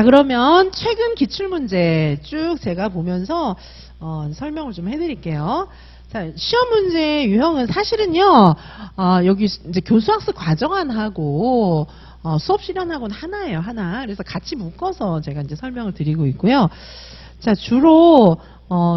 그러면 최근 기출문제 쭉 제가 보면서 설명을 좀 해드릴게요. 자, 시험 문제 유형은 사실은요, 여기 이제 교수학습 과정안하고 수업 실현하고는 하나예요, 하나. 그래서 같이 묶어서 제가 이제 설명을 드리고 있고요. 자, 주로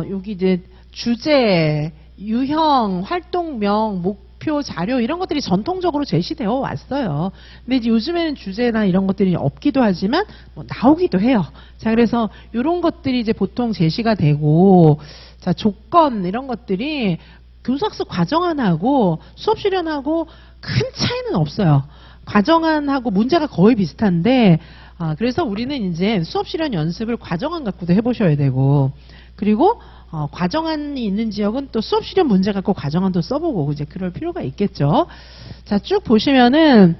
여기 이제 주제, 유형, 활동명, 목표, 자료 이런 것들이 전통적으로 제시되어 왔어요. 근데 이제 요즘에는 주제나 이런 것들이 없기도 하지만 나오기도 해요. 자, 그래서 이런 것들이 이제 보통 제시가 되고, 자, 조건 이런 것들이 교수학습 과정안하고 수업 실현하고 큰 차이는 없어요. 과정안하고 문제가 거의 비슷한데, 그래서 우리는 이제 수업 실현 연습을 과정안 갖고도 해보셔야 되고, 그리고 과정안이 있는 지역은 또 수업 실현 문제 갖고 과정안도 써보고 이제 그럴 필요가 있겠죠. 자, 쭉 보시면은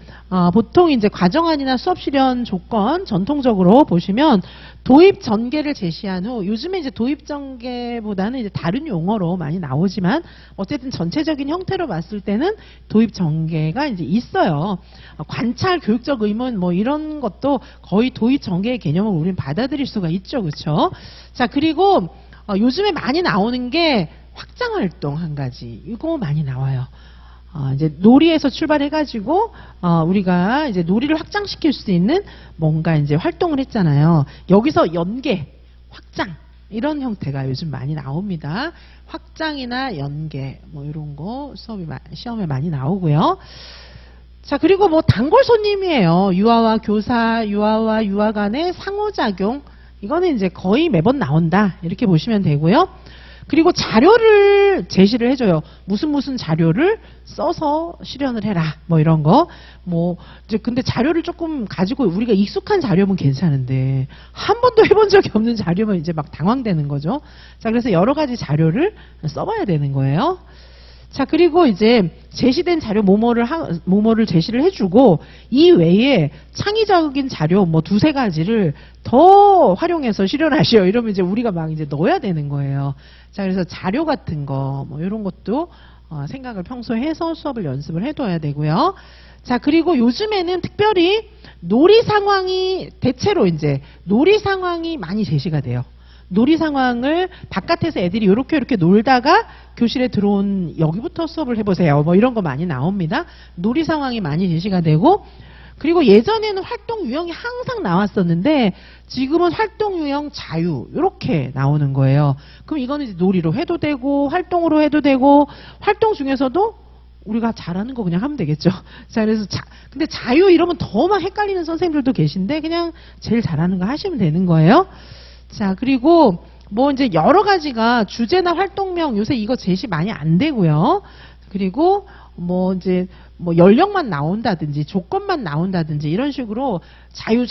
보통 이제 과정안이나 수업 실현 조건 전통적으로 보시면 도입 전개를 제시한 후, 요즘에 이제 도입 전개보다는 이제 다른 용어로 많이 나오지만 어쨌든 전체적인 형태로 봤을 때는 도입 전개가 이제 있어요. 관찰, 교육적 의문 뭐 이런 것도 거의 도입 전개의 개념을 우리는 받아들일 수가 있죠, 그렇죠? 자, 그리고 요즘에 많이 나오는 게 확장활동 한 가지. 이거 많이 나와요. 이제 놀이에서 출발해가지고, 우리가 이제 놀이를 확장시킬 수 있는 뭔가 이제 활동을 했잖아요. 여기서 연계, 확장, 이런 형태가 요즘 많이 나옵니다. 확장이나 연계, 뭐 이런 거 시험에 많이 나오고요. 자, 그리고 뭐 단골 손님이에요. 유아와 교사, 유아와 유아 간의 상호작용. 이거는 이제 거의 매번 나온다. 이렇게 보시면 되고요. 그리고 자료를 제시를 해줘요. 무슨 자료를 써서 실현을 해라. 뭐 이런 거. 뭐, 이제 근데 자료를 조금 가지고 우리가 익숙한 자료면 괜찮은데, 한 번도 해본 적이 없는 자료면 이제 막 당황되는 거죠. 자, 그래서 여러 가지 자료를 써봐야 되는 거예요. 자, 그리고 이제 제시된 자료 모모를 제시를 해주고, 이 외에 창의적인 자료 뭐 두세 가지를 더 활용해서 실현하시오. 이러면 이제 우리가 막 이제 넣어야 되는 거예요. 자, 그래서 자료 같은 거 뭐 이런 것도 생각을 평소에 해서 수업을 연습을 해둬야 되고요. 자, 그리고 요즘에는 특별히 놀이 상황이 대체로 이제 놀이 상황이 많이 제시가 돼요. 놀이 상황을 바깥에서 애들이 이렇게 놀다가 교실에 들어온 여기부터 수업을 해보세요. 뭐 이런 거 많이 나옵니다. 놀이 상황이 많이 제시가 되고, 그리고 예전에는 활동 유형이 항상 나왔었는데 지금은 활동 유형 자유 이렇게 나오는 거예요. 그럼 이거는 이제 놀이로 해도 되고 활동으로 해도 되고, 활동 중에서도 우리가 잘하는 거 그냥 하면 되겠죠. 자, 그래서 근데 자유 이러면 더 막 헷갈리는 선생님들도 계신데 그냥 제일 잘하는 거 하시면 되는 거예요. 자, 그리고 뭐 이제 여러 가지가 주제나 활동명 요새 이거 제시 많이 안 되고요. 그리고 뭐 이제 뭐 연령만 나온다든지 조건만 나온다든지 이런 식으로 자유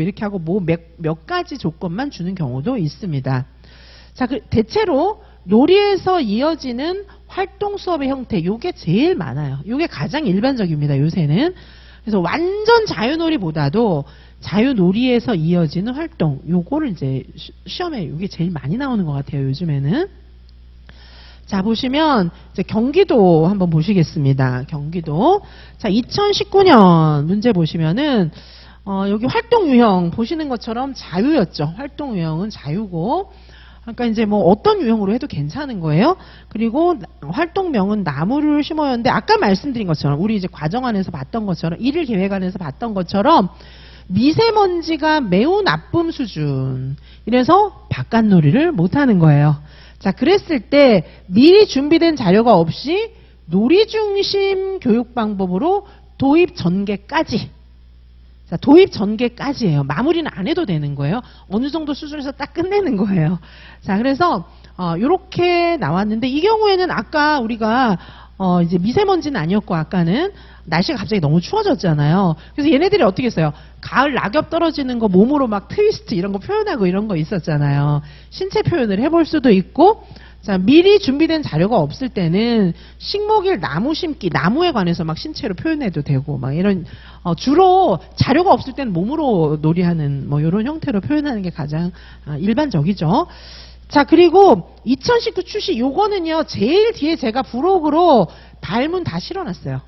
이렇게 하고 뭐 몇 가지 조건만 주는 경우도 있습니다. 자, 대체로 놀이에서 이어지는 활동 수업의 형태, 요게 제일 많아요. 요게 가장 일반적입니다, 요새는. 그래서 완전 자유놀이보다도 자유놀이에서 이어지는 활동, 요거를 이제 시험에 요게 제일 많이 나오는 것 같아요, 요즘에는. 자, 보시면 이제 경기도 한번 보시겠습니다. 경기도. 자, 2019년 문제 보시면은 여기 활동 유형 보시는 것처럼 자유였죠. 활동 유형은 자유고, 그러니까 이제 뭐 어떤 유형으로 해도 괜찮은 거예요. 그리고 활동명은 나무를 심어였는데 아까 말씀드린 것처럼 우리 이제 과정안에서 봤던 것처럼 일일 계획안에서 봤던 것처럼 미세먼지가 매우 나쁨 수준. 이래서 바깥놀이를 못하는 거예요. 자, 그랬을 때 미리 준비된 자료가 없이 놀이 중심 교육 방법으로 도입 전개까지. 자, 도입 전개까지예요. 마무리는 안 해도 되는 거예요. 어느 정도 수준에서 딱 끝내는 거예요. 자, 그래서 요렇게 나왔는데 이 경우에는 아까 우리가 이제 미세먼지는 아니었고 아까는 날씨가 갑자기 너무 추워졌잖아요. 그래서 얘네들이 어떻게 했어요? 가을 낙엽 떨어지는 거 몸으로 막 트위스트 이런 거 표현하고 이런 거 있었잖아요. 신체 표현을 해볼 수도 있고, 자, 미리 준비된 자료가 없을 때는 식목일 나무 심기, 나무에 관해서 막 신체로 표현해도 되고, 막 이런, 주로 자료가 없을 때는 몸으로 놀이하는 뭐 이런 형태로 표현하는 게 가장 일반적이죠. 자, 그리고 2019 출시 요거는요, 제일 뒤에 제가 부록으로 발문 다 실어놨어요.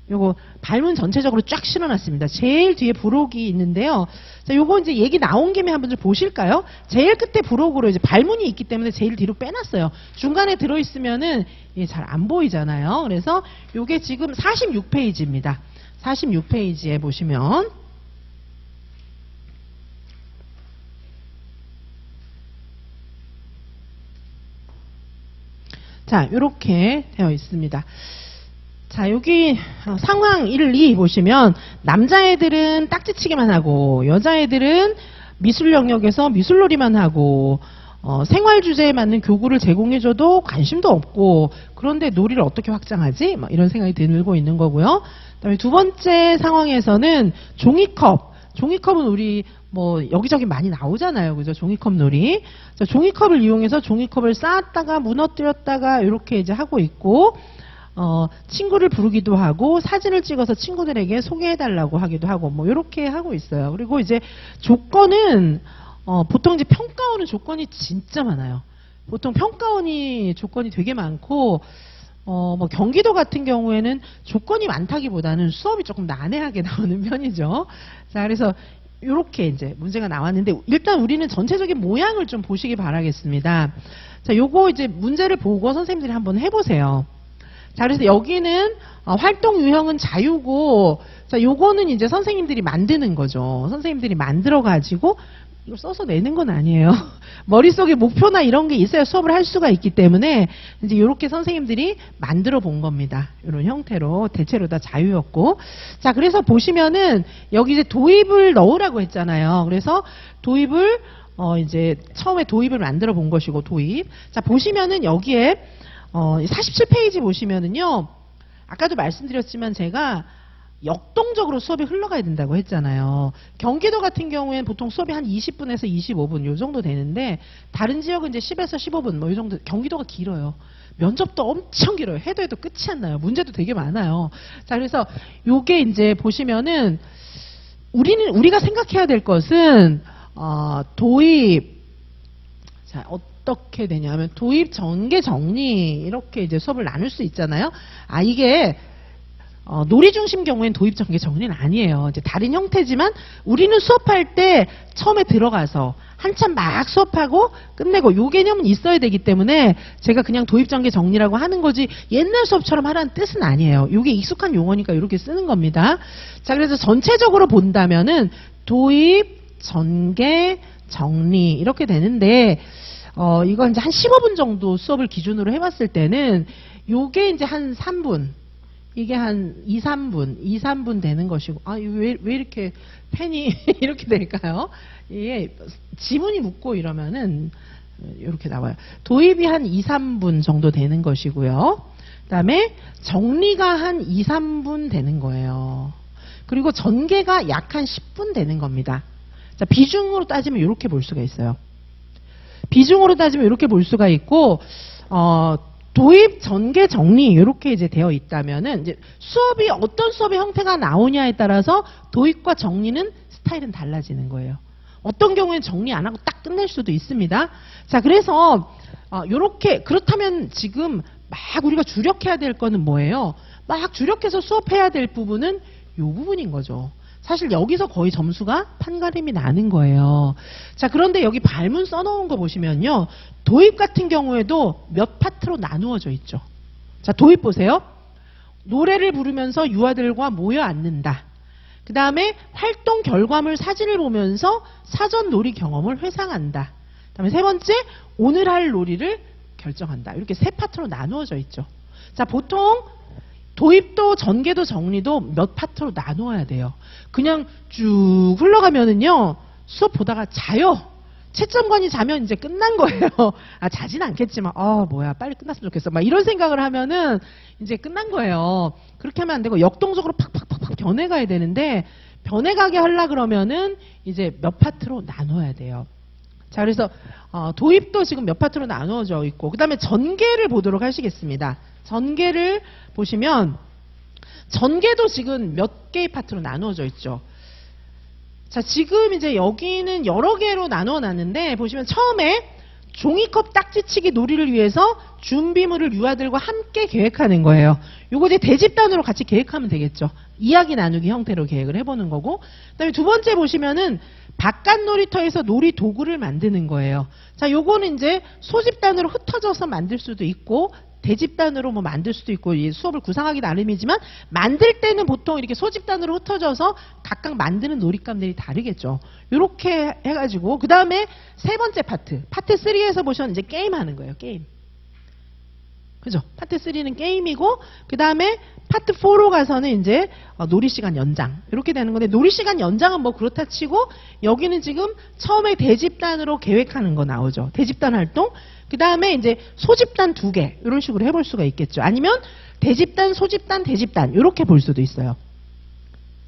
요거 발문 전체적으로 쫙 실어놨습니다. 제일 뒤에 부록이 있는데요. 자, 요거 이제 얘기 나온 김에 한번 좀 보실까요? 제일 끝에 부록으로 이제 발문이 있기 때문에 제일 뒤로 빼놨어요. 중간에 들어있으면은 잘 안 보이잖아요. 그래서 요게 지금 46페이지입니다. 46페이지에 보시면 자, 요렇게 되어 있습니다. 자, 여기 상황 1, 2 보시면 남자애들은 딱지치기만 하고 여자애들은 미술 영역에서 미술놀이만 하고 생활 주제에 맞는 교구를 제공해줘도 관심도 없고 그런데 놀이를 어떻게 확장하지? 막 이런 생각이 들고 있는 거고요. 그다음에 두 번째 상황에서는 종이컵은 우리 뭐 여기저기 많이 나오잖아요. 그죠? 종이컵 놀이. 자, 종이컵을 이용해서 종이컵을 쌓았다가 무너뜨렸다가 이렇게 이제 하고 있고 친구를 부르기도 하고 사진을 찍어서 친구들에게 소개해달라고 하기도 하고 뭐 이렇게 하고 있어요. 그리고 이제 조건은 보통 이제 평가원은 조건이 진짜 많아요. 보통 평가원이 조건이 되게 많고 뭐 경기도 같은 경우에는 조건이 많다기보다는 수업이 조금 난해하게 나오는 편이죠. 자, 그래서 이렇게 이제 문제가 나왔는데 일단 우리는 전체적인 모양을 좀 보시기 바라겠습니다. 자, 요거 이제 문제를 보고 선생님들이 한번 해보세요. 자, 그래서 여기는 활동 유형은 자유고, 자, 요거는 이제 선생님들이 만드는 거죠. 선생님들이 만들어 가지고 이거 써서 내는 건 아니에요. 머릿속에 목표나 이런 게 있어야 수업을 할 수가 있기 때문에 이제 이렇게 선생님들이 만들어 본 겁니다. 이런 형태로 대체로 다 자유였고. 자, 그래서 보시면은 여기 이제 도입을 넣으라고 했잖아요. 그래서 도입을 이제 처음에 도입을 만들어 본 것이고 도입. 자, 보시면은 여기에 47페이지 보시면은요. 아까도 말씀드렸지만 제가 역동적으로 수업이 흘러가야 된다고 했잖아요. 경기도 같은 경우에는 보통 수업이 한 20분에서 25분 요 정도 되는데 다른 지역은 이제 10에서 15분 뭐 이 정도. 경기도가 길어요. 면접도 엄청 길어요. 해도 끝이 안 나요. 문제도 되게 많아요. 자, 그래서 요게 이제 보시면은 우리가 생각해야 될 것은 도입. 자, 어떻게 되냐면 도입, 전개, 정리 이렇게 이제 수업을 나눌 수 있잖아요. 이게 놀이 중심 경우에는 도입, 전개, 정리는 아니에요. 이제 다른 형태지만 우리는 수업할 때 처음에 들어가서 한참 막 수업하고 끝내고 요 개념은 있어야 되기 때문에 제가 그냥 도입, 전개, 정리라고 하는 거지 옛날 수업처럼 하라는 뜻은 아니에요. 요게 익숙한 용어니까 이렇게 쓰는 겁니다. 자, 그래서 전체적으로 본다면은 도입, 전개, 정리 이렇게 되는데 이건 이제 한 15분 정도 수업을 기준으로 해봤을 때는 요게 이제 한 3분 이게 한 2, 3분 되는 것이고 왜 이렇게 펜이 이렇게 될까요? 이게 지문이 묻고 이러면은 이렇게 나와요. 도입이 한 2, 3분 정도 되는 것이고요. 그다음에 정리가 한 2, 3분 되는 거예요. 그리고 전개가 약 한 10분 되는 겁니다. 자, 비중으로 따지면 이렇게 볼 수가 있어요. 비중으로 따지면 이렇게 볼 수가 있고 도입, 전개, 정리 이렇게 이제 되어 있다면은 이제 수업이 어떤 수업의 형태가 나오냐에 따라서 도입과 정리는 스타일은 달라지는 거예요. 어떤 경우에는 정리 안 하고 딱 끝낼 수도 있습니다. 자, 그래서 요렇게 그렇다면 지금 막 우리가 주력해야 될 거는 뭐예요? 막 주력해서 수업해야 될 부분은 요 부분인 거죠. 사실 여기서 거의 점수가 판가름이 나는 거예요. 자, 그런데 여기 발문 써놓은 거 보시면요. 도입 같은 경우에도 몇 파트로 나누어져 있죠. 자, 도입 보세요. 노래를 부르면서 유아들과 모여 앉는다. 그 다음에 활동 결과물 사진을 보면서 사전 놀이 경험을 회상한다. 그 다음에 세 번째, 오늘 할 놀이를 결정한다. 이렇게 세 파트로 나누어져 있죠. 자, 보통 도입도 전개도 정리도 몇 파트로 나누어야 돼요. 그냥 쭉 흘러가면은요, 수업 보다가 자요. 채점관이 자면 이제 끝난 거예요. 자진 않겠지만, 뭐야, 빨리 끝났으면 좋겠어. 막 이런 생각을 하면은 이제 끝난 거예요. 그렇게 하면 안 되고, 역동적으로 팍팍팍팍 변해가야 되는데, 변해가게 하려 그러면은 이제 몇 파트로 나눠야 돼요. 자, 그래서, 도입도 지금 몇 파트로 나누어져 있고, 그 다음에 전개를 보도록 하시겠습니다. 전개를 보시면 전개도 지금 몇 개의 파트로 나누어져 있죠. 자, 지금 이제 여기는 여러 개로 나누어 놨는데 보시면 처음에 종이컵 딱지치기 놀이를 위해서 준비물을 유아들과 함께 계획하는 거예요. 요거 이제 대집단으로 같이 계획하면 되겠죠. 이야기 나누기 형태로 계획을 해보는 거고. 그다음에 두 번째 보시면은 바깥 놀이터에서 놀이 도구를 만드는 거예요. 자, 요거는 이제 소집단으로 흩어져서 만들 수도 있고 대집단으로 뭐 만들 수도 있고, 이 수업을 구상하기 나름이지만 만들 때는 보통 이렇게 소집단으로 흩어져서 각각 만드는 놀잇감들이 다르겠죠. 요렇게 해가지고 그 다음에 세 번째 파트 3에서 보시면 이제 게임 하는 거예요. 게임. 그죠? 파트 3는 게임이고, 그 다음에 파트 4로 가서는 이제 놀이시간 연장. 이렇게 되는 건데, 놀이시간 연장은 뭐 그렇다 치고, 여기는 지금 처음에 대집단으로 계획하는 거 나오죠. 대집단 활동. 그 다음에 이제 소집단 2개. 이런 식으로 해볼 수가 있겠죠. 아니면 대집단, 소집단, 대집단. 이렇게 볼 수도 있어요.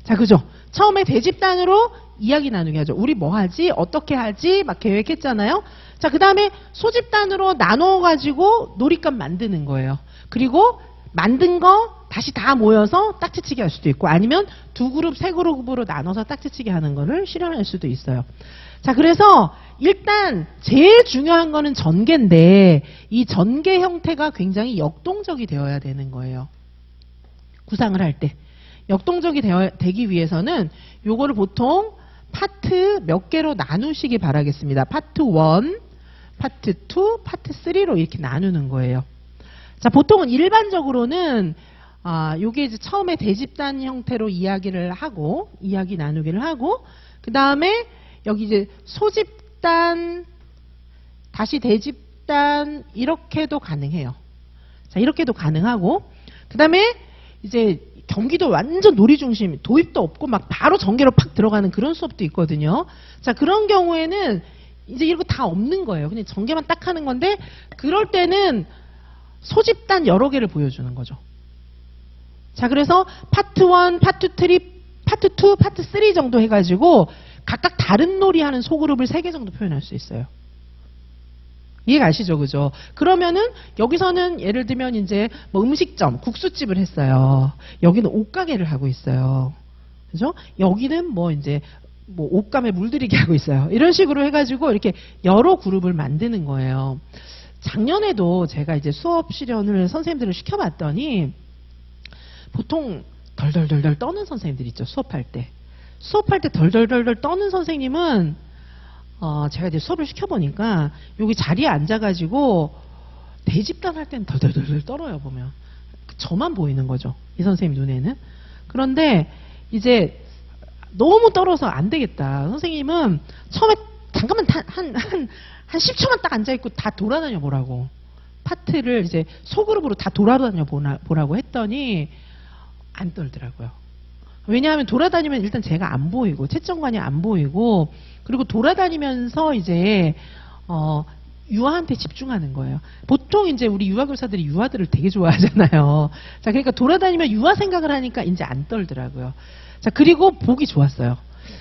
자, 그죠? 처음에 대집단으로 이야기 나누게 하죠. 우리 뭐 하지? 어떻게 하지? 막 계획했잖아요. 자, 그 다음에 소집단으로 나눠가지고 놀잇감 만드는 거예요. 그리고 만든 거 다시 다 모여서 딱지치기 할 수도 있고, 아니면 두 그룹, 세 그룹으로 나눠서 딱지치기 하는 거를 실현할 수도 있어요. 자, 그래서 일단 제일 중요한 거는 전개인데, 이 전개 형태가 굉장히 역동적이 되어야 되는 거예요. 구상을 할 때. 역동적이 되기 위해서는 요거를 보통 파트 몇 개로 나누시기 바라겠습니다. 파트 1, 파트 2, 파트 3로 이렇게 나누는 거예요. 자, 보통은 일반적으로는 요게 이제 처음에 대집단 형태로 이야기를 하고, 이야기 나누기를 하고, 그 다음에 여기 이제 소집단, 다시 대집단, 이렇게도 가능해요. 자, 이렇게도 가능하고, 그 다음에 이제 경기도 완전 놀이 중심, 도입도 없고 막 바로 전개로 팍 들어가는 그런 수업도 있거든요. 자, 그런 경우에는 이제 이런 거 다 없는 거예요. 그냥 전개만 딱 하는 건데, 그럴 때는 소집단 여러 개를 보여주는 거죠. 자, 그래서 파트 1, 파트 3, 파트 2, 파트 3 정도 해가지고 각각 다른 놀이 하는 소그룹을 3개 정도 표현할 수 있어요. 이해 가시죠? 그죠? 그러면은 여기서는 예를 들면 이제 뭐 음식점, 국수집을 했어요. 여기는 옷가게를 하고 있어요. 그죠? 여기는 뭐 이제 뭐 옷감에 물들이게 하고 있어요. 이런 식으로 해가지고 이렇게 여러 그룹을 만드는 거예요. 작년에도 제가 이제 수업 실현을 선생님들을 시켜봤더니 보통 덜덜덜덜 떠는 선생님들 있죠. 수업할 때. 수업할 때 덜덜덜덜 떠는 선생님은 제가 이제 수업을 시켜보니까 여기 자리에 앉아가지고 대집단 할 때는 덜덜덜덜 떨어요, 보면. 저만 보이는 거죠. 이 선생님 눈에는. 그런데 이제 너무 떨어서 안 되겠다. 선생님은 처음에 잠깐만 한 10초만 딱 앉아있고 다 돌아다녀 보라고. 파트를 이제 소그룹으로 다 돌아다녀 보라고 했더니 안 떨더라고요. 왜냐하면 돌아다니면 일단 제가 안 보이고 채점관이 안 보이고, 그리고 돌아다니면서 이제 유아한테 집중하는 거예요. 보통 이제 우리 유아교사들이 유아들을 되게 좋아하잖아요. 자, 그러니까 돌아다니면 유아 생각을 하니까 이제 안 떨더라고요. 자, 그리고 보기 좋았어요.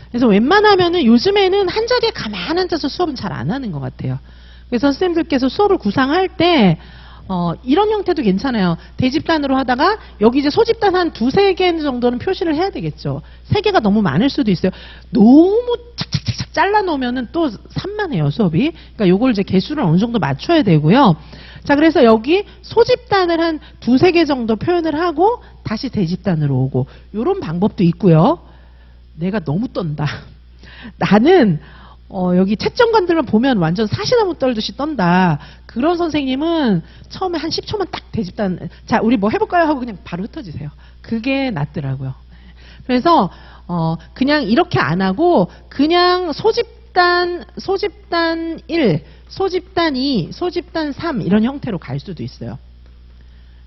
그래서 웬만하면은 요즘에는 한 자리에 가만 앉아서 수업은 잘 안 하는 것 같아요. 그래서 선생님들께서 수업을 구상할 때 이런 형태도 괜찮아요. 대집단으로 하다가 여기 이제 소집단 한 2-3개 정도는 표시를 해야 되겠죠. 3개가 너무 많을 수도 있어요. 너무 착착착착 잘라 놓으면은 또 산만해요, 수업이. 그러니까 요걸 이제 개수를 어느 정도 맞춰야 되고요. 자, 그래서 여기 소집단을 한 2-3개 정도 표현을 하고 다시 대집단으로 오고, 요런 방법도 있고요. 내가 너무 떤다. 나는 여기 채점관들만 보면 완전 사시나무 떨듯이 떤다. 그런 선생님은 처음에 한 10초만 딱 대집단, 자, 우리 뭐 해볼까요? 하고 그냥 바로 흩어지세요. 그게 낫더라고요. 그래서 그냥 이렇게 안 하고 그냥 소집단 1, 소집단 2, 소집단 3 이런 형태로 갈 수도 있어요.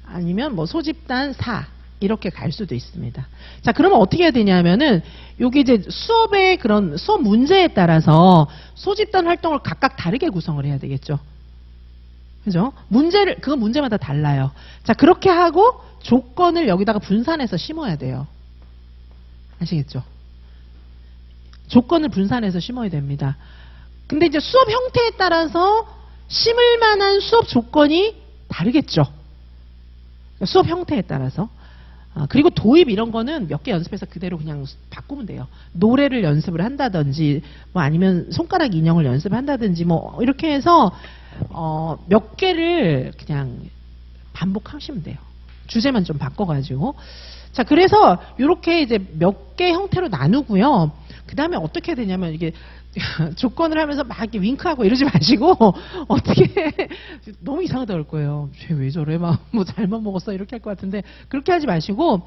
아니면 뭐 소집단 4 이렇게 갈 수도 있습니다. 자, 그러면 어떻게 해야 되냐면은 여기 이제 수업의 그런 수업 문제에 따라서 소집단 활동을 각각 다르게 구성을 해야 되겠죠. 그죠? 그건 문제마다 달라요. 자, 그렇게 하고 조건을 여기다가 분산해서 심어야 돼요. 아시겠죠? 조건을 분산해서 심어야 됩니다. 근데 이제 수업 형태에 따라서 심을 만한 수업 조건이 다르겠죠. 수업 형태에 따라서. 그리고 도입 이런 거는 몇 개 연습해서 그대로 그냥 바꾸면 돼요. 노래를 연습을 한다든지 뭐 아니면 손가락 인형을 연습을 한다든지 뭐 이렇게 해서 몇 개를 그냥 반복하시면 돼요. 주제만 좀 바꿔가지고. 자, 그래서 이렇게 이제 몇 개 형태로 나누고요. 그 다음에 어떻게 되냐면 이게 조건을 하면서 막 이렇게 윙크하고 이러지 마시고 어떻게 너무 이상하다 그럴 거예요. 쟤 왜 저래? 막 뭐 잘못 먹었어 이렇게 할 것 같은데 그렇게 하지 마시고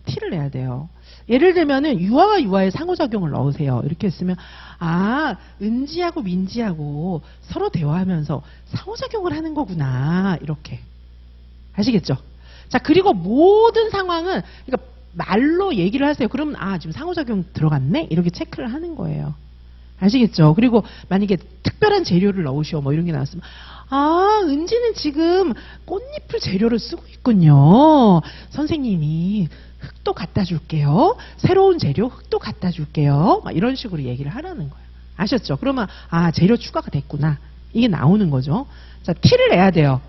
티를 내야 돼요. 예를 들면은 유아와 유아의 상호작용을 넣으세요. 이렇게 했으면 은지하고 민지하고 서로 대화하면서 상호작용을 하는 거구나. 이렇게 아시겠죠? 자, 그리고 모든 상황은 그러니까 말로 얘기를 하세요. 그러면 지금 상호작용 들어갔네? 이렇게 체크를 하는 거예요. 아시겠죠? 그리고 만약에 특별한 재료를 넣으시오 뭐 이런 게 나왔으면 은지는 지금 꽃잎을 재료로 쓰고 있군요. 선생님이 흙도 갖다 줄게요. 새로운 재료 흙도 갖다 줄게요. 막 이런 식으로 얘기를 하라는 거예요. 아셨죠? 그러면 재료 추가가 됐구나. 이게 나오는 거죠. 자, 티를 내야 돼요.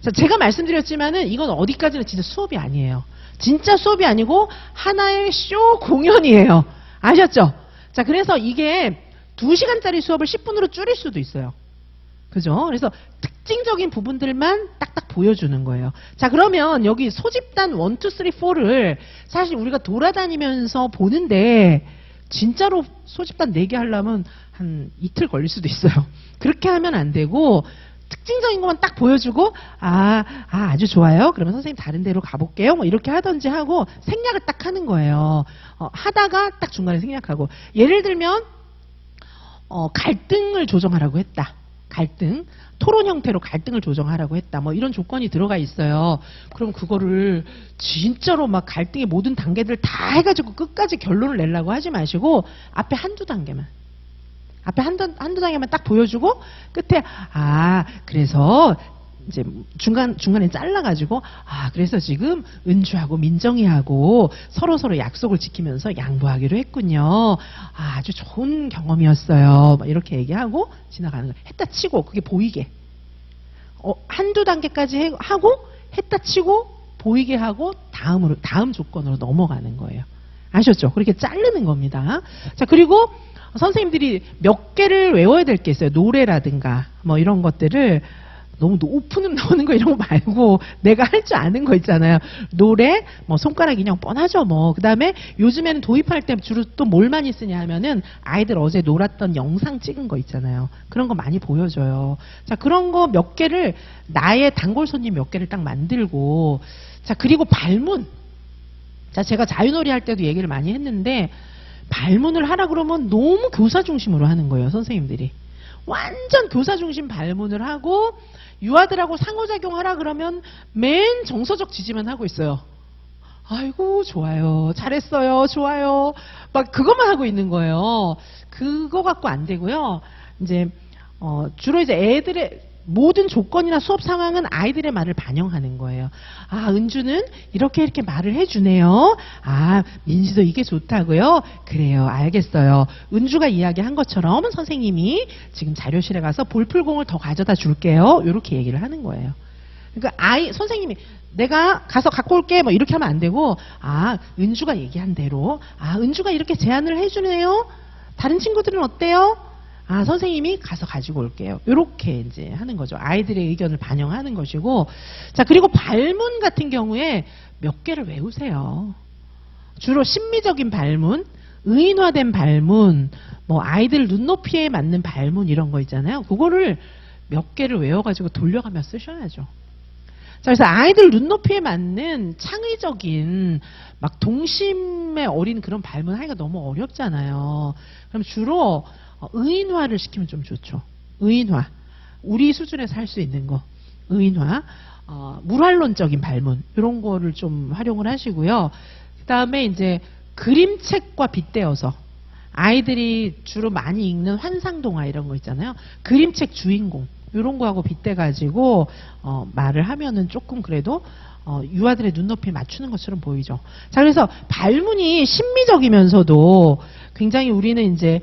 자, 제가 말씀드렸지만은 이건 어디까지나 진짜 수업이 아니에요. 진짜 수업이 아니고 하나의 쇼 공연이에요. 아셨죠? 자, 그래서 이게 2시간짜리 수업을 10분으로 줄일 수도 있어요. 그죠? 그래서 특징적인 부분들만 딱딱 보여주는 거예요. 자, 그러면 여기 소집단 1, 2, 3, 4를 사실 우리가 돌아다니면서 보는데 진짜로 소집단 4개 하려면 한 이틀 걸릴 수도 있어요. 그렇게 하면 안 되고 특징적인 것만 딱 보여주고 아주 좋아요. 그러면 선생님 다른 데로 가볼게요. 뭐 이렇게 하든지 하고 생략을 딱 하는 거예요. 하다가 딱 중간에 생략하고 예를 들면 갈등을 조정하라고 했다. 갈등, 토론 형태로 갈등을 조정하라고 했다. 뭐 이런 조건이 들어가 있어요. 그럼 그거를 진짜로 막 갈등의 모든 단계들 다 해가지고 끝까지 결론을 내려고 하지 마시고 앞에 한두 단계만. 앞에 한두 단계만 딱 보여주고 끝에 그래서 이제 중간에 잘라가지고 그래서 지금 은주하고 민정이하고 서로 약속을 지키면서 양보하기로 했군요. 아주 좋은 경험이었어요. 막 이렇게 얘기하고 지나가는 거예요. 했다 치고 그게 보이게 한두 단계까지 하고 했다 치고 보이게 하고 다음 조건으로 넘어가는 거예요. 아셨죠? 그렇게 자르는 겁니다. 자, 그리고 선생님들이 몇 개를 외워야 될 게 있어요. 노래라든가 뭐 이런 것들을 너무 오픈음 나오는 거 이런 거 말고 내가 할 줄 아는 거 있잖아요. 노래, 뭐 손가락 인형 뻔하죠 뭐. 그 다음에 요즘에는 도입할 때 주로 또 뭘 많이 쓰냐 하면은 아이들 어제 놀았던 영상 찍은 거 있잖아요. 그런 거 많이 보여줘요. 자, 그런 거 몇 개를 나의 단골 손님 몇 개를 딱 만들고 자, 그리고 발문. 자, 제가 자유놀이 할 때도 얘기를 많이 했는데 발문을 하라 그러면 너무 교사 중심으로 하는 거예요. 선생님들이. 완전 교사 중심 발문을 하고 유아들하고 상호작용하라 그러면 맨 정서적 지지만 하고 있어요. 아이고 좋아요. 잘했어요. 좋아요. 막 그것만 하고 있는 거예요. 그거 갖고 안 되고요. 이제 주로 이제 애들의 모든 조건이나 수업 상황은 아이들의 말을 반영하는 거예요. 은주는 이렇게 말을 해주네요. 민지도 이게 좋다고요? 그래요. 알겠어요. 은주가 이야기한 것처럼 선생님이 지금 자료실에 가서 볼풀공을 더 가져다 줄게요. 이렇게 얘기를 하는 거예요. 그러니까 선생님이 내가 가서 갖고 올게 뭐 이렇게 하면 안 되고 은주가 얘기한 대로 은주가 이렇게 제안을 해주네요. 다른 친구들은 어때요? 선생님이 가서 가지고 올게요. 이렇게 이제 하는 거죠. 아이들의 의견을 반영하는 것이고. 자, 그리고 발문 같은 경우에 몇 개를 외우세요. 주로 심미적인 발문, 의인화된 발문, 뭐 아이들 눈높이에 맞는 발문 이런 거 있잖아요. 그거를 몇 개를 외워가지고 돌려가며 쓰셔야죠. 자, 그래서 아이들 눈높이에 맞는 창의적인 막 동심에 어린 그런 발문 하기가 너무 어렵잖아요. 그럼 주로 의인화를 시키면 좀 좋죠. 의인화. 우리 수준에서 할 수 있는 거. 의인화. 물활론적인 발문. 이런 거를 좀 활용을 하시고요. 그 다음에 이제 그림책과 빗대어서 아이들이 주로 많이 읽는 환상동화 이런 거 있잖아요. 그림책 주인공. 이런 거하고 빗대가지고 말을 하면은 조금 그래도 유아들의 눈높이에 맞추는 것처럼 보이죠. 자, 그래서 발문이 심미적이면서도 굉장히 우리는 이제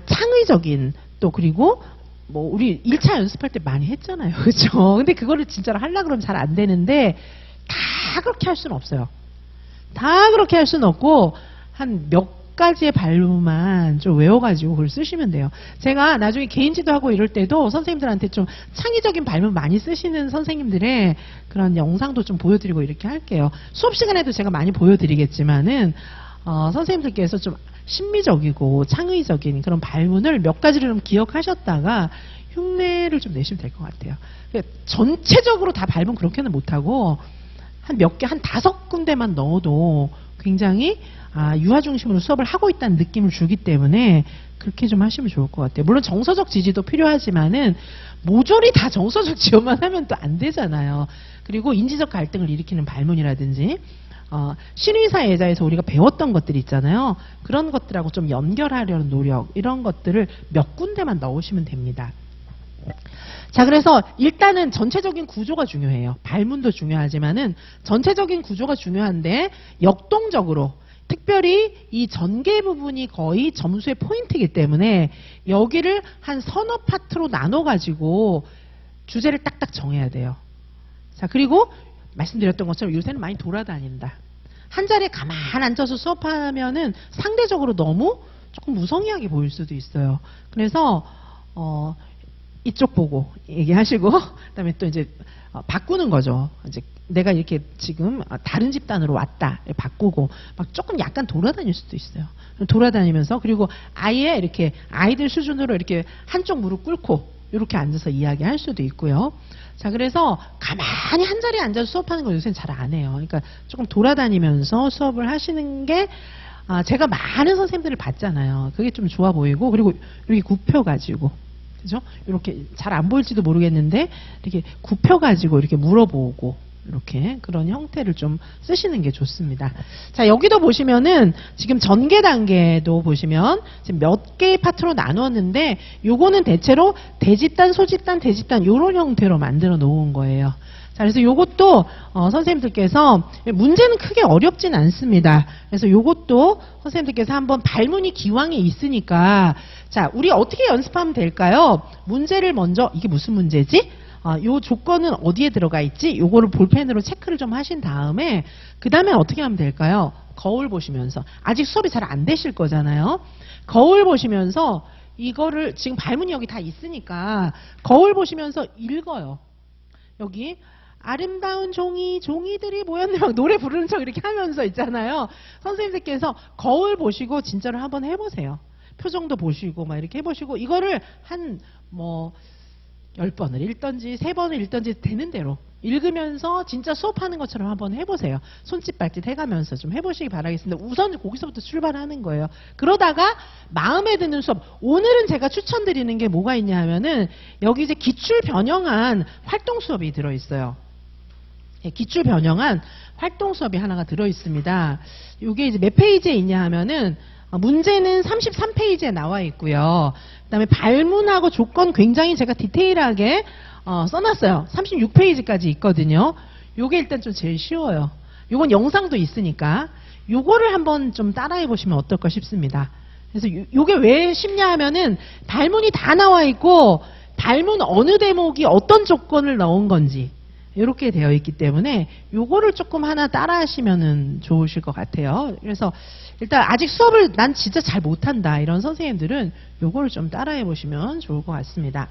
창의적인 또 그리고 뭐 우리 1차 연습할 때 많이 했잖아요. 그렇죠? 근데 그거를 진짜로 하려고 그러면 잘 안 되는데 다 그렇게 할 수는 없어요. 다 그렇게 할 수는 없고 한 몇 몇 가지의 발문만 좀 외워가지고 그걸 쓰시면 돼요. 제가 나중에 개인 지도하고 이럴 때도 선생님들한테 좀 창의적인 발문 많이 쓰시는 선생님들의 그런 영상도 좀 보여드리고 이렇게 할게요. 수업 시간에도 제가 많이 보여드리겠지만은 선생님들께서 좀 신미적이고 창의적인 그런 발문을 몇 가지를 좀 기억하셨다가 흉내를 좀 내시면 될 것 같아요. 전체적으로 다 발문 그렇게는 못하고 한 몇 개, 한 5군데만 넣어도 굉장히 유아 중심으로 수업을 하고 있다는 느낌을 주기 때문에 그렇게 좀 하시면 좋을 것 같아요. 물론 정서적 지지도 필요하지만은 모조리 다 정서적 지원만 하면 또 안 되잖아요. 그리고 인지적 갈등을 일으키는 발문이라든지 신의사 예자에서 우리가 배웠던 것들 있잖아요. 그런 것들하고 좀 연결하려는 노력, 이런 것들을 몇 군데만 넣으시면 됩니다. 자, 그래서 일단은 전체적인 구조가 중요해요. 발문도 중요하지만은 전체적인 구조가 중요한데 역동적으로 특별히 이 전개 부분이 거의 점수의 포인트이기 때문에 여기를 한 서너 파트로 나눠 가지고 주제를 딱딱 정해야 돼요. 자, 그리고 말씀드렸던 것처럼 요새는 많이 돌아다닌다. 한 자리에 가만 앉아서 수업하면은 상대적으로 너무 조금 무성의하게 보일 수도 있어요. 그래서 이쪽 보고 얘기하시고 그다음에 또 이제 바꾸는 거죠. 이제 내가 이렇게 지금 다른 집단으로 왔다 바꾸고 막 조금 약간 돌아다닐 수도 있어요. 돌아다니면서 그리고 아예 이렇게 아이들 수준으로 이렇게 한쪽 무릎 꿇고 이렇게 앉아서 이야기할 수도 있고요. 자, 그래서 가만히 한 자리에 앉아서 수업하는 건 요새는 잘 안 해요. 그러니까 조금 돌아다니면서 수업을 하시는 게 제가 많은 선생님들을 봤잖아요. 그게 좀 좋아 보이고 그리고 이렇게 굽혀가지고 그죠? 이렇게 잘 안 보일지도 모르겠는데 이렇게 굽혀가지고 이렇게 물어보고 이렇게 그런 형태를 좀 쓰시는 게 좋습니다. 자, 여기도 보시면은 지금 전개 단계도 보시면 지금 몇 개의 파트로 나누었는데 요거는 대체로 대집단, 소집단, 대집단 요런 형태로 만들어 놓은 거예요. 자, 그래서 요것도 선생님들께서 문제는 크게 어렵진 않습니다. 그래서 요것도 선생님들께서 한번 발문이 기왕에 있으니까 자, 우리 어떻게 연습하면 될까요? 문제를 먼저 이게 무슨 문제지? 요 조건은 어디에 들어가 있지? 요거를 볼펜으로 체크를 좀 하신 다음에 그 다음에 어떻게 하면 될까요? 거울 보시면서 아직 수업이 잘 안 되실 거잖아요. 거울 보시면서 이거를 지금 발문이 여기 다 있으니까 거울 보시면서 읽어요. 여기 아름다운 종이들이 모였네 막 노래 부르는 척 이렇게 하면서 있잖아요. 선생님들께서 거울 보시고 진짜로 한번 해보세요. 표정도 보시고 막 이렇게 해보시고 이거를 한 10번을 읽던지 3번을 읽던지 되는 대로 읽으면서 진짜 수업하는 것처럼 한번 해보세요. 손짓 발짓 해가면서 좀 해보시기 바라겠습니다. 우선 거기서부터 출발하는 거예요. 그러다가 마음에 드는 수업, 오늘은 제가 추천드리는 게 뭐가 있냐 하면은 여기 이제 기출 변형한 활동 수업이 들어있어요. 기출 변형한 활동 수업이 하나가 들어있습니다. 이게 이제 몇 페이지에 있냐 하면은 문제는 33페이지에 나와 있고요. 그다음에 발문하고 조건 굉장히 제가 디테일하게 써놨어요. 36페이지까지 있거든요. 요게 일단 좀 제일 쉬워요. 요건 영상도 있으니까 요거를 한번 좀 따라해 보시면 어떨까 싶습니다. 그래서 요게 왜 쉽냐 하면은 발문이 다 나와 있고 발문 어느 대목이 어떤 조건을 넣은 건지 이렇게 되어 있기 때문에 요거를 조금 하나 따라 하시면은 좋으실 것 같아요. 그래서 일단 아직 수업을 난 진짜 잘 못한다 이런 선생님들은 요거를 좀 따라해 보시면 좋을 것 같습니다.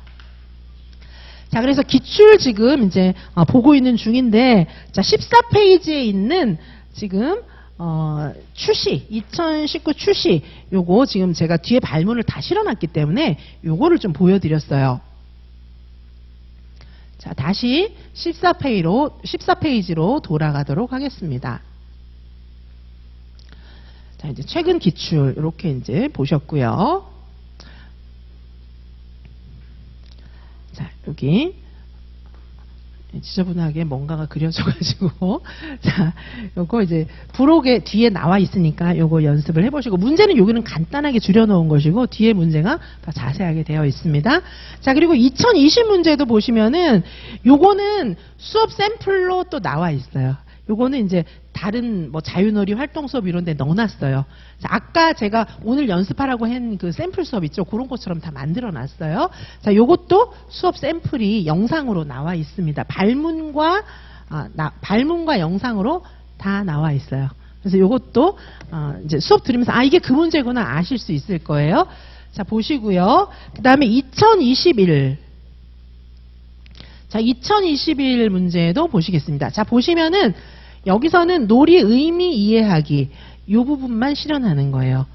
자, 그래서 기출 지금 이제 보고 있는 중인데 자, 14페이지에 있는 지금 추시 2019 추시 요거 지금 제가 뒤에 발문을 다 실어놨기 때문에 요거를 좀 보여드렸어요. 자, 다시 14페이지로 돌아가도록 하겠습니다. 자, 이제 최근 기출 이렇게 이제 보셨고요. 자, 여기 지저분하게 뭔가가 그려져가지고 자, 요거 이제 부록에 뒤에 나와 있으니까 요거 연습을 해보시고 문제는 여기는 간단하게 줄여놓은 것이고 뒤에 문제가 더 자세하게 되어 있습니다. 자, 그리고 2020 문제도 보시면은 요거는 수업 샘플로 또 나와 있어요. 요거는 이제 다른 뭐 자유놀이 활동 수업 이런 데 넣어놨어요. 자, 아까 제가 오늘 연습하라고 한 그 샘플 수업 있죠? 그런 것처럼 다 만들어 놨어요. 자, 요것도 수업 샘플이 영상으로 나와 있습니다. 발문과 영상으로 다 나와 있어요. 그래서 요것도 이제 수업 들으면서 이게 그 문제구나 아실 수 있을 거예요. 자, 보시고요. 그 다음에 2021. 자, 2021 문제도 보시겠습니다. 자, 보시면은 여기서는 놀이 의미 이해하기 요 부분만 실현하는 거예요.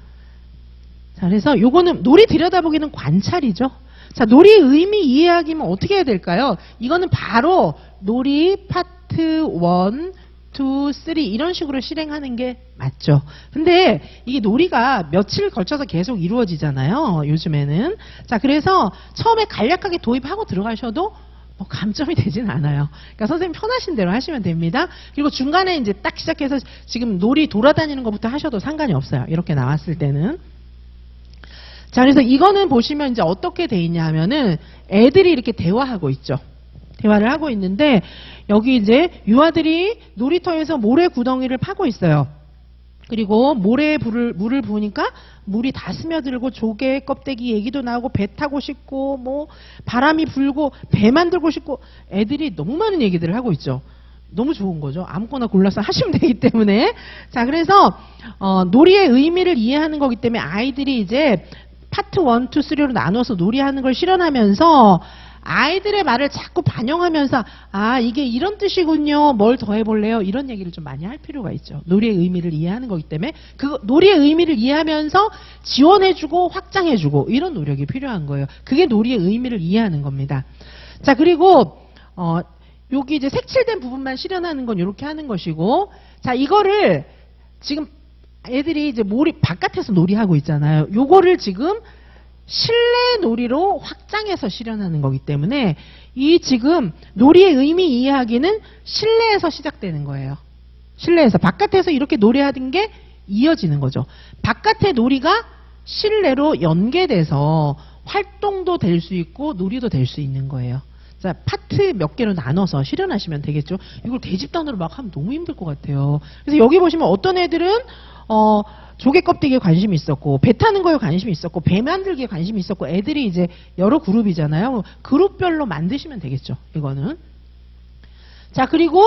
자, 그래서 요거는 놀이 들여다보기는 관찰이죠. 자, 놀이 의미 이해하기면 어떻게 해야 될까요? 이거는 바로 놀이 파트 1, 2, 3 이런 식으로 실행하는 게 맞죠. 근데 이게 놀이가 며칠 걸쳐서 계속 이루어지잖아요. 요즘에는. 자, 그래서 처음에 간략하게 도입하고 들어가셔도 뭐 감점이 되진 않아요. 그러니까 선생님 편하신 대로 하시면 됩니다. 그리고 중간에 이제 딱 시작해서 지금 놀이 돌아다니는 것부터 하셔도 상관이 없어요. 이렇게 나왔을 때는. 자, 그래서 이거는 보시면 이제 어떻게 돼 있냐 하면은 애들이 이렇게 대화하고 있죠. 대화를 하고 있는데 여기 이제 유아들이 놀이터에서 모래 구덩이를 파고 있어요. 그리고 모래에 물을 부으니까 물이 다 스며들고 조개 껍데기 얘기도 나오고 배 타고 싶고 뭐 바람이 불고 배 만들고 싶고 애들이 너무 많은 얘기들을 하고 있죠. 너무 좋은 거죠. 아무거나 골라서 하시면 되기 때문에. 자, 그래서 놀이의 의미를 이해하는 거기 때문에 아이들이 이제 파트 1, 2, 3로 나눠서 놀이하는 걸 실현하면서 아이들의 말을 자꾸 반영하면서 이게 이런 뜻이군요. 뭘 더 해볼래요? 이런 얘기를 좀 많이 할 필요가 있죠. 놀이의 의미를 이해하는 거기 때문에 그 놀이의 의미를 이해하면서 지원해주고 확장해주고 이런 노력이 필요한 거예요. 그게 놀이의 의미를 이해하는 겁니다. 자, 그리고 여기 이제 색칠된 부분만 실현하는 건 이렇게 하는 것이고, 자, 이거를 지금 애들이 이제 바깥에서 놀이하고 있잖아요. 요거를 지금 실내 놀이로 확장해서 실현하는 거기 때문에 이 지금 놀이의 의미 이해하기는 실내에서 시작되는 거예요. 실내에서. 바깥에서 이렇게 놀이하던 게 이어지는 거죠. 바깥의 놀이가 실내로 연계돼서 활동도 될 수 있고 놀이도 될 수 있는 거예요. 자, 파트 몇 개로 나눠서 실현하시면 되겠죠. 이걸 대집단으로 막 하면 너무 힘들 것 같아요. 그래서 여기 보시면 어떤 애들은 조개 껍데기에 관심이 있었고 배 타는 거에 관심이 있었고 배 만들기에 관심이 있었고 애들이 이제 여러 그룹이잖아요. 그룹별로 만드시면 되겠죠. 이거는. 자, 그리고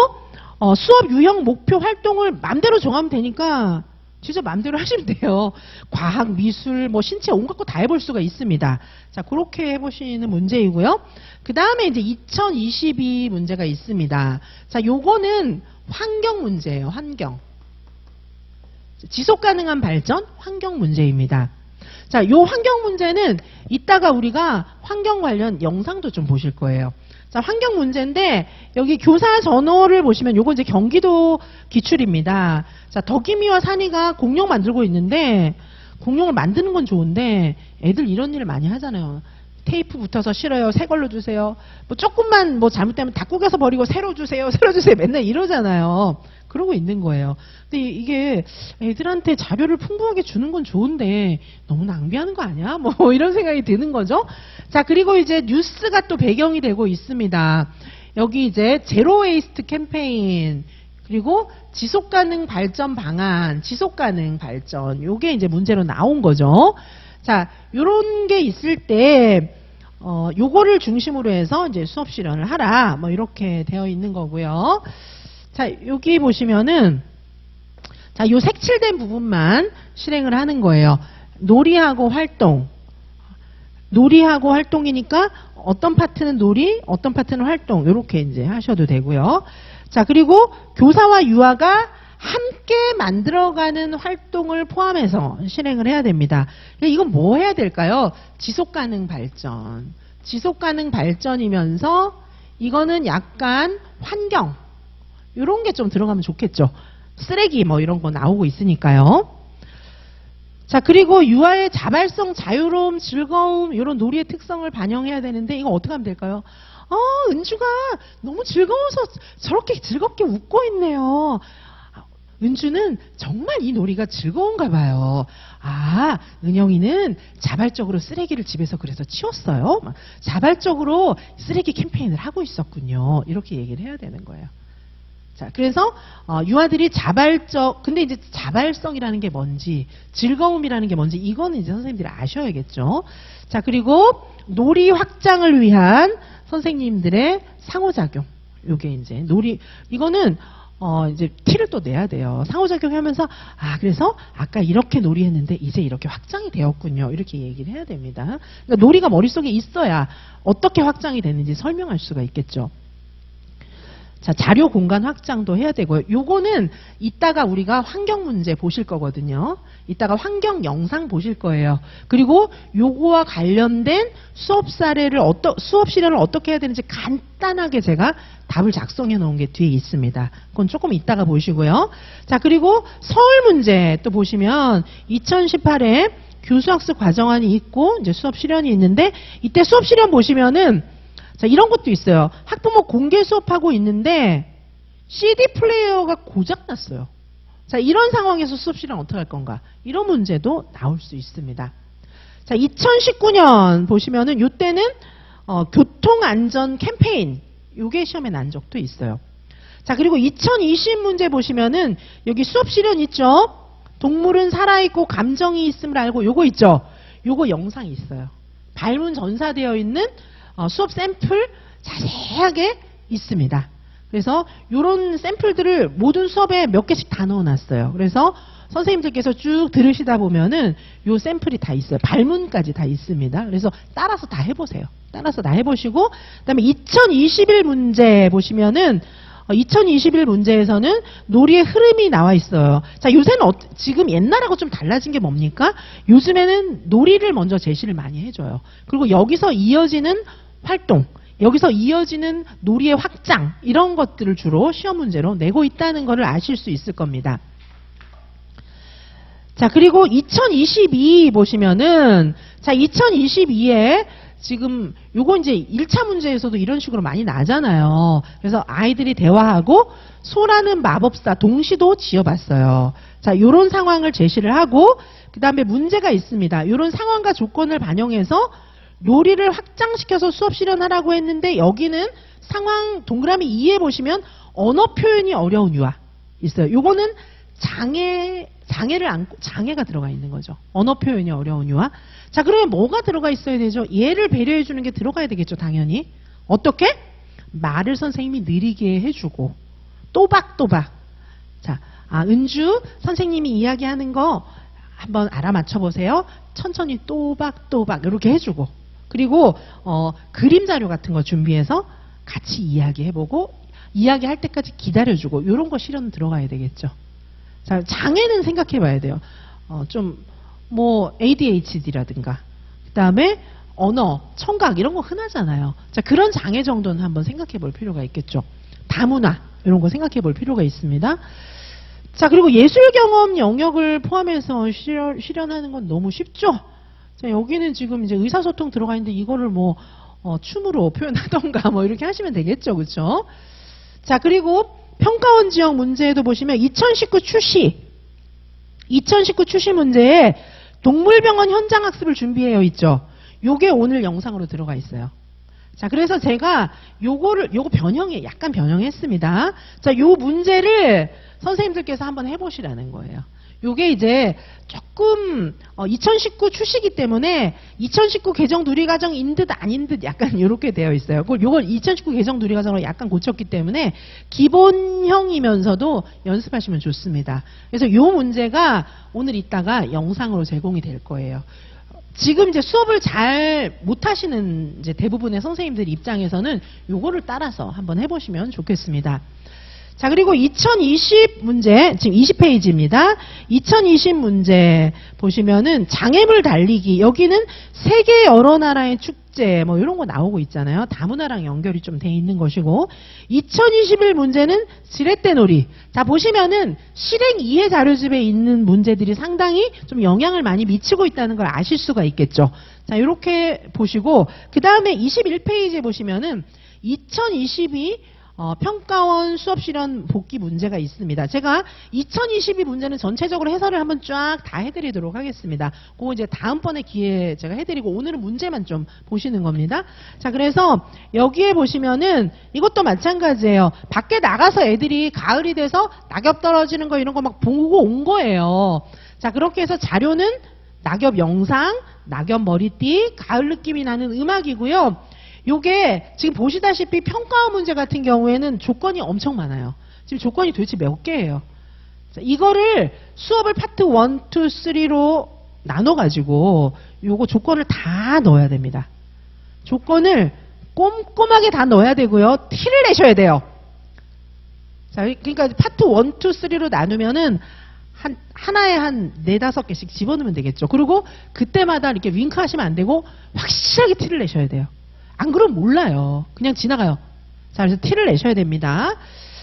수업 유형 목표 활동을 마음대로 정하면 되니까 진짜 마음대로 하시면 돼요. 과학, 미술, 뭐 신체 온갖 거 다 해볼 수가 있습니다. 자, 그렇게 해보시는 문제이고요. 그 다음에 이제 2022 문제가 있습니다. 자, 요거는 환경 문제예요. 환경. 지속 가능한 발전 환경 문제입니다. 자, 요 환경 문제는 이따가 우리가 환경 관련 영상도 좀 보실 거예요. 자, 환경 문제인데 여기 교사 전호를 보시면 요거 이제 경기도 기출입니다. 자, 덕이미와 산이가 공룡 만들고 있는데 공룡을 만드는 건 좋은데 애들 이런 일을 많이 하잖아요. 테이프 붙어서 싫어요. 새 걸로 주세요. 뭐 조금만 뭐 잘못되면 다 구겨서 버리고 새로 주세요. 새로 주세요. 맨날 이러잖아요. 그러고 있는 거예요. 근데 이게 애들한테 자료를 풍부하게 주는 건 좋은데 너무 낭비하는 거 아니야? 뭐 이런 생각이 드는 거죠. 자, 그리고 이제 뉴스가 또 배경이 되고 있습니다. 여기 이제 제로 웨이스트 캠페인 그리고 지속가능 발전 방안, 지속가능 발전 요게 이제 문제로 나온 거죠. 자, 요런 게 있을 때 요거를 중심으로 해서 이제 수업 실현을 하라. 뭐 이렇게 되어 있는 거고요. 자, 여기 보시면은 자, 요 색칠된 부분만 실행을 하는 거예요. 놀이하고 활동. 놀이하고 활동이니까 어떤 파트는 놀이, 어떤 파트는 활동. 요렇게 이제 하셔도 되고요. 자, 그리고 교사와 유아가 함께 만들어가는 활동을 포함해서 실행을 해야 됩니다. 이건 뭐 해야 될까요? 지속가능 발전. 지속가능 발전이면서 이거는 약간 환경 이런 게 좀 들어가면 좋겠죠. 쓰레기 뭐 이런 거 나오고 있으니까요. 자, 그리고 유아의 자발성, 자유로움, 즐거움 이런 놀이의 특성을 반영해야 되는데 이거 어떻게 하면 될까요? 은주가 너무 즐거워서 저렇게 즐겁게 웃고 있네요. 은주는 정말 이 놀이가 즐거운가 봐요. 은영이는 자발적으로 쓰레기를 집에서 그래서 치웠어요. 자발적으로 쓰레기 캠페인을 하고 있었군요. 이렇게 얘기를 해야 되는 거예요. 자, 그래서 유아들이 근데 이제 자발성이라는 게 뭔지, 즐거움이라는 게 뭔지 이거는 이제 선생님들이 아셔야겠죠. 자, 그리고 놀이 확장을 위한 선생님들의 상호작용. 요게 이제 놀이 이거는 이제 티를 또 내야 돼요. 상호작용하면서 그래서 아까 이렇게 놀이했는데 이제 이렇게 확장이 되었군요. 이렇게 얘기를 해야 됩니다. 그러니까 놀이가 머릿속에 있어야 어떻게 확장이 되는지 설명할 수가 있겠죠. 자, 자료 공간 확장도 해야 되고요. 요거는 이따가 우리가 환경 문제 보실 거거든요. 이따가 환경 영상 보실 거예요. 그리고 요거와 관련된 수업 실현을 어떻게 해야 되는지 간단하게 제가 답을 작성해 놓은 게 뒤에 있습니다. 그건 조금 이따가 보시고요. 자, 그리고 서울 문제 또 보시면 2018에 교수학습 과정안이 있고 이제 수업 실현이 있는데 이때 수업 실현 보시면은 자, 이런 것도 있어요. 학부모 공개 수업하고 있는데 CD 플레이어가 고장났어요. 자, 이런 상황에서 수업 실현 어떻게 할 건가? 이런 문제도 나올 수 있습니다. 자, 2019년 보시면은 이때는 교통안전 캠페인 요게 시험에 난 적도 있어요. 자, 그리고 2020 문제 보시면은 여기 수업 실현 있죠? 동물은 살아있고 감정이 있음을 알고 요거 있죠? 요거 영상이 있어요. 발문 전사되어 있는 수업 샘플 자세하게 있습니다. 그래서 이런 샘플들을 모든 수업에 몇 개씩 다 넣어놨어요. 그래서 선생님들께서 쭉 들으시다 보면은 요 샘플이 다 있어요. 발문까지 다 있습니다. 그래서 따라서 다 해보세요. 따라서 다 해보시고 그다음에 2021 문제 보시면은 2021 문제에서는 놀이의 흐름이 나와 있어요. 자, 요새는 지금 옛날하고 좀 달라진 게 뭡니까? 요즘에는 놀이를 먼저 제시를 많이 해줘요. 그리고 여기서 이어지는 활동, 여기서 이어지는 놀이의 확장 이런 것들을 주로 시험 문제로 내고 있다는 것을 아실 수 있을 겁니다. 자, 그리고 2022 보시면은 자, 2022에 지금 요거 이제 1차 문제에서도 이런 식으로 많이 나잖아요. 그래서 아이들이 대화하고 소라는 마법사 동시도 지어봤어요. 자, 요런 상황을 제시를 하고 그 다음에 문제가 있습니다. 요런 상황과 조건을 반영해서 놀이를 확장시켜서 수업 실현하라고 했는데 여기는 상황 동그라미 2에 보시면 언어 표현이 어려운 유아 있어요. 요거는 장애를 안고 장애가 들어가 있는 거죠. 언어 표현이 어려운 유아. 자, 그러면 뭐가 들어가 있어야 되죠? 얘를 배려해 주는 게 들어가야 되겠죠, 당연히. 어떻게? 말을 선생님이 느리게 해주고 또박또박. 자, 은주 선생님이 이야기하는 거 한번 알아맞혀 보세요. 천천히 또박또박 이렇게 해주고 그리고 그림 자료 같은 거 준비해서 같이 이야기해보고 이야기할 때까지 기다려주고 이런 거 실현 들어가야 되겠죠. 자, 장애는 생각해봐야 돼요. 뭐 ADHD라든가 그 다음에 언어, 청각 이런 거 흔하잖아요. 자, 그런 장애 정도는 한번 생각해볼 필요가 있겠죠. 다문화 이런 거 생각해볼 필요가 있습니다. 자, 그리고 예술 경험 영역을 포함해서 실현하는 건 너무 쉽죠. 자, 여기는 지금 이제 의사소통 들어가 있는데 이거를 뭐 춤으로 표현하던가 뭐 이렇게 하시면 되겠죠, 그렇죠? 자, 그리고 평가원 지역 문제에도 보시면 2019 출시 문제에 동물병원 현장 학습을 준비해요 있죠. 요게 오늘 영상으로 들어가 있어요. 자, 그래서 제가 요거 약간 변형했습니다. 자, 요 문제를 선생님들께서 한번 해보시라는 거예요. 요게 이제 조금 2019 출시기 때문에 2019 개정 누리과정인 듯 아닌 듯 약간 이렇게 되어 있어요. 요걸 2019 개정 누리과정으로 약간 고쳤기 때문에 기본형이면서도 연습하시면 좋습니다. 그래서 요 문제가 오늘 이따가 영상으로 제공이 될 거예요. 지금 이제 수업을 잘 못하시는 이제 대부분의 선생님들 입장에서는 요거를 따라서 한번 해보시면 좋겠습니다. 자, 그리고 2020 문제, 지금 20페이지입니다. 2020 문제 보시면은 장애물 달리기, 여기는 세계 여러 나라의 축제, 뭐 이런 거 나오고 있잖아요. 다문화랑 연결이 좀 돼 있는 것이고, 2021 문제는 지렛대놀이. 자, 보시면은 실행 이해 자료집에 있는 문제들이 상당히 좀 영향을 많이 미치고 있다는 걸 아실 수가 있겠죠. 자, 이렇게 보시고, 그 다음에 21페이지에 보시면은 2022 평가원 수업 실현 복귀 문제가 있습니다. 제가 2022 문제는 전체적으로 해설을 한번 쫙 다 해드리도록 하겠습니다. 그거 이제 다음번에 기회에 제가 해드리고 오늘은 문제만 좀 보시는 겁니다. 자, 그래서 여기에 보시면은 이것도 마찬가지예요. 밖에 나가서 애들이 가을이 돼서 낙엽 떨어지는 거 이런 거 막 보고 온 거예요. 자, 그렇게 해서 자료는 낙엽 영상, 낙엽 머리띠, 가을 느낌이 나는 음악이고요. 요게 지금 보시다시피 평가원 문제 같은 경우에는 조건이 엄청 많아요. 지금 조건이 도대체 몇 개예요? 자, 이거를 수업을 파트 1, 2, 3로 나눠가지고 요거 조건을 다 넣어야 됩니다. 조건을 꼼꼼하게 다 넣어야 되고요. 티를 내셔야 돼요. 자, 그러니까 파트 1, 2, 3로 나누면은 하나에 한 4, 5개씩 집어넣으면 되겠죠. 그리고 그때마다 이렇게 윙크 하시면 안 되고 확실하게 티를 내셔야 돼요. 안 그러면 몰라요. 그냥 지나가요. 자, 그래서 티를 내셔야 됩니다.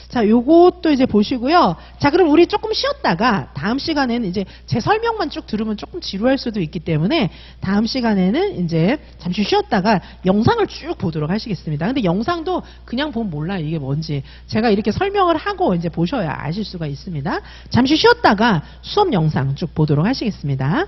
자, 요것도 이제 보시고요. 자, 그럼 우리 조금 쉬었다가 다음 시간에는 이제 제 설명만 쭉 들으면 조금 지루할 수도 있기 때문에 다음 시간에는 이제 잠시 쉬었다가 영상을 쭉 보도록 하시겠습니다. 근데 영상도 그냥 보면 몰라요. 이게 뭔지. 제가 이렇게 설명을 하고 이제 보셔야 아실 수가 있습니다. 잠시 쉬었다가 수업 영상 쭉 보도록 하시겠습니다.